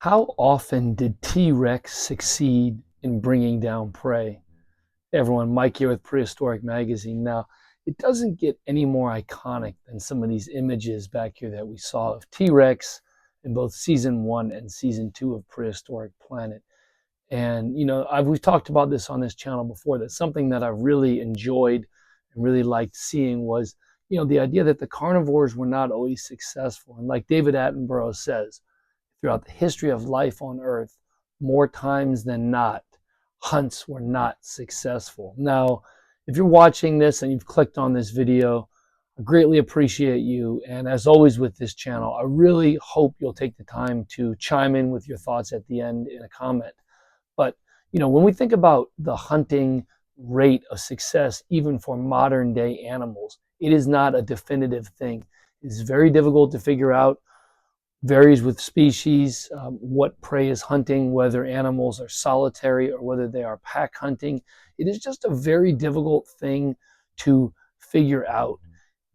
How often did T-Rex succeed in bringing down prey? Hey everyone, Mike here with Prehistoric Magazine. Now, it doesn't get any more iconic than some of these images back here that we saw of T-Rex in both season 1 and season 2 of Prehistoric Planet. And we've talked about this on this channel before. That something that I really enjoyed and really liked seeing was, the idea that the carnivores were not always successful. And like David Attenborough says, throughout the history of life on Earth, more times than not, hunts were not successful. Now, if you're watching this and you've clicked on this video, I greatly appreciate you. And as always with this channel, I really hope you'll take the time to chime in with your thoughts at the end in a comment. But, when we think about the hunting rate of success, even for modern day animals, it is not a definitive thing. It's very difficult to figure out. Varies with species, what prey is hunting, whether animals are solitary or whether they are pack hunting. It is just a very difficult thing to figure out.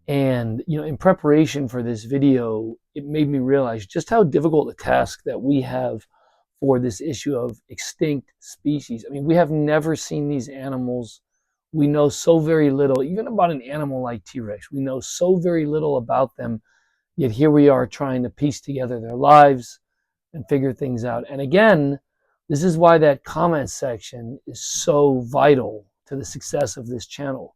And, in preparation for this video, it made me realize just how difficult a task that we have for this issue of extinct species. I mean, we have never seen these animals. We know so very little, even about an animal like T-Rex. We know so very little about them. Yet here we are trying to piece together their lives and figure things out. And again, this is why that comment section is so vital to the success of this channel.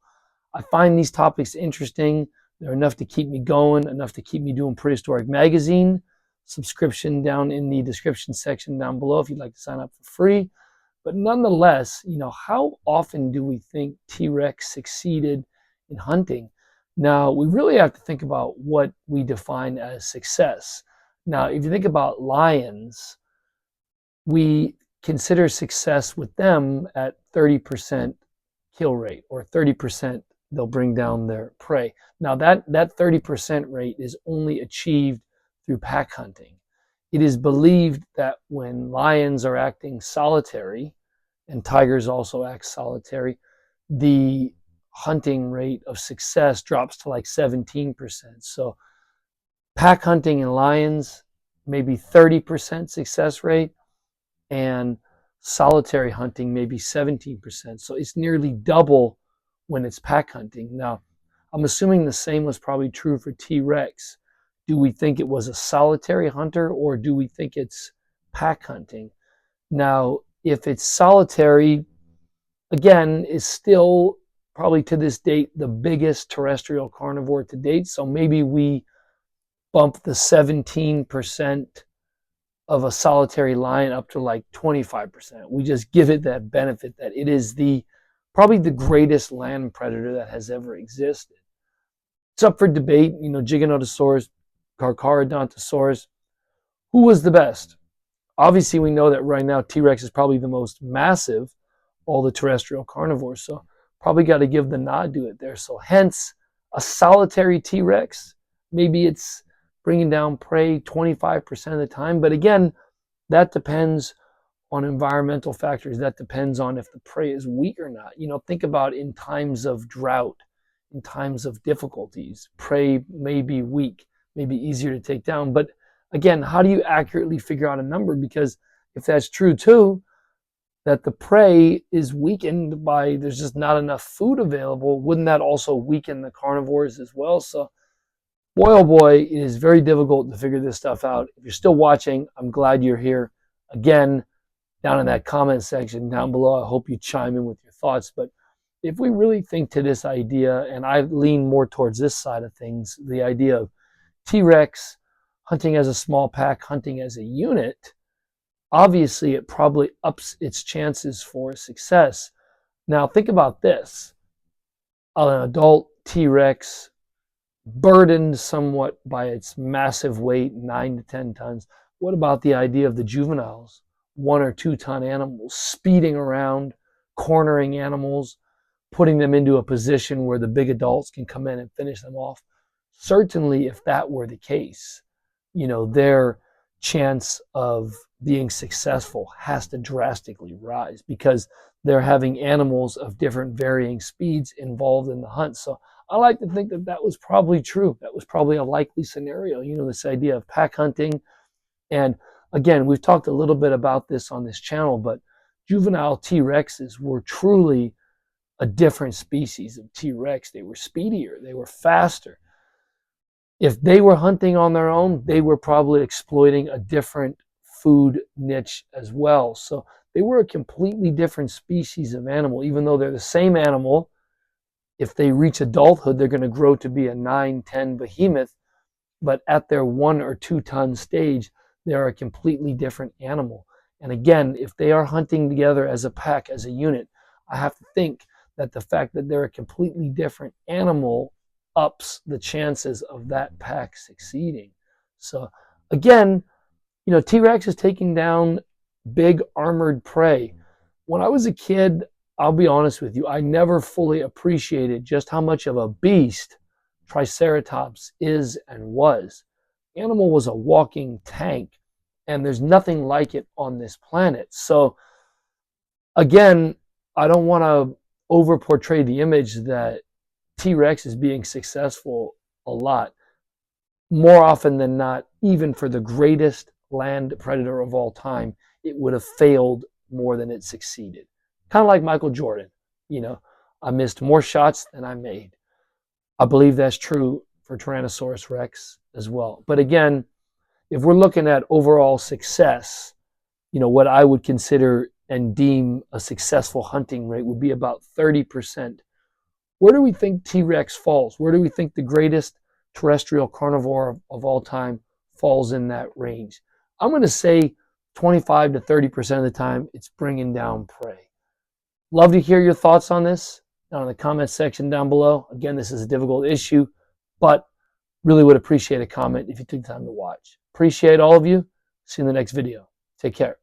I find these topics interesting. They're enough to keep me going, enough to keep me doing Prehistoric Magazine. Subscription down in the description section down below if you'd like to sign up for free. But nonetheless, how often do we think T-Rex succeeded in hunting? Now, we really have to think about what we define as success. Now, if you think about lions, we consider success with them at 30% kill rate, or 30% they'll bring down their prey. Now, that 30% rate is only achieved through pack hunting. It is believed that when lions are acting solitary, and tigers also act solitary, the hunting rate of success drops to like 17%. So pack hunting in lions, maybe 30% success rate, and solitary hunting, maybe 17%. So it's nearly double when it's pack hunting. Now, I'm assuming the same was probably true for T-Rex. Do we think it was a solitary hunter, or do we think it's pack hunting? Now, if it's solitary, again, is still probably to this date the biggest terrestrial carnivore to date. So maybe we bump the 17% of a solitary lion up to like 25%. We just give it that benefit that it is probably the greatest land predator that has ever existed. It's up for debate, Giganotosaurus, Carcharodontosaurus. Who was the best? Obviously, we know that right now T-Rex is probably the most massive, all the terrestrial carnivores. So probably got to give the nod to it there. So hence, a solitary T-Rex, maybe it's bringing down prey 25% of the time. But again, that depends on environmental factors. That depends on if the prey is weak or not. Think about in times of drought, in times of difficulties, prey may be weak, may be easier to take down. But again, how do you accurately figure out a number? Because if that's true too, that the prey is weakened by there's just not enough food available, wouldn't that also weaken the carnivores as well? So boy, oh boy, it is very difficult to figure this stuff out. If you're still watching, I'm glad you're here. Again, down in that comment section down below, I hope you chime in with your thoughts. But if we really think to this idea, and I lean more towards this side of things, the idea of T-Rex hunting as a small pack, hunting as a unit, obviously it probably ups its chances for success. Now think about this. An adult T-Rex, burdened somewhat by its massive weight, 9 to 10 tons. What about the idea of the juveniles, 1 or 2 ton animals, speeding around, cornering animals, putting them into a position where the big adults can come in and finish them off? Certainly, if that were the case, their chance of being successful has to drastically rise, because they're having animals of different varying speeds involved in the hunt. So I like to think that that was probably true. That was probably a likely scenario, this idea of pack hunting. And again, we've talked a little bit about this on this channel, but juvenile T-Rexes were truly a different species of T-Rex. They were speedier, they were faster. If they were hunting on their own, they were probably exploiting a different food niche as well. So they were a completely different species of animal, even though they're the same animal. If they reach adulthood, they're going to grow to be a 9-10 behemoth, but at their 1 or 2 ton stage, they're a completely different animal. And again, if they are hunting together as a pack, as a unit, I have to think that the fact that they're a completely different animal ups the chances of that pack succeeding. So again, T-Rex is taking down big armored prey. When I was a kid, I'll be honest with you, I never fully appreciated just how much of a beast Triceratops is and was. The animal was a walking tank, and there's nothing like it on this planet. So again, I don't want to over portray the image that T-Rex is being successful a lot. More often than not, even for the greatest land predator of all time, it would have failed more than it succeeded. Kind of like Michael Jordan. I missed more shots than I made. I believe that's true for Tyrannosaurus Rex as well. But again, if we're looking at overall success, what I would consider and deem a successful hunting rate would be about 30%. Where do we think T-Rex falls? Where do we think the greatest terrestrial carnivore of all time falls in that range? I'm going to say 25 to 30% of the time, it's bringing down prey. Love to hear your thoughts on this down in the comments section down below. Again, this is a difficult issue, but really would appreciate a comment if you took the time to watch. Appreciate all of you. See you in the next video. Take care.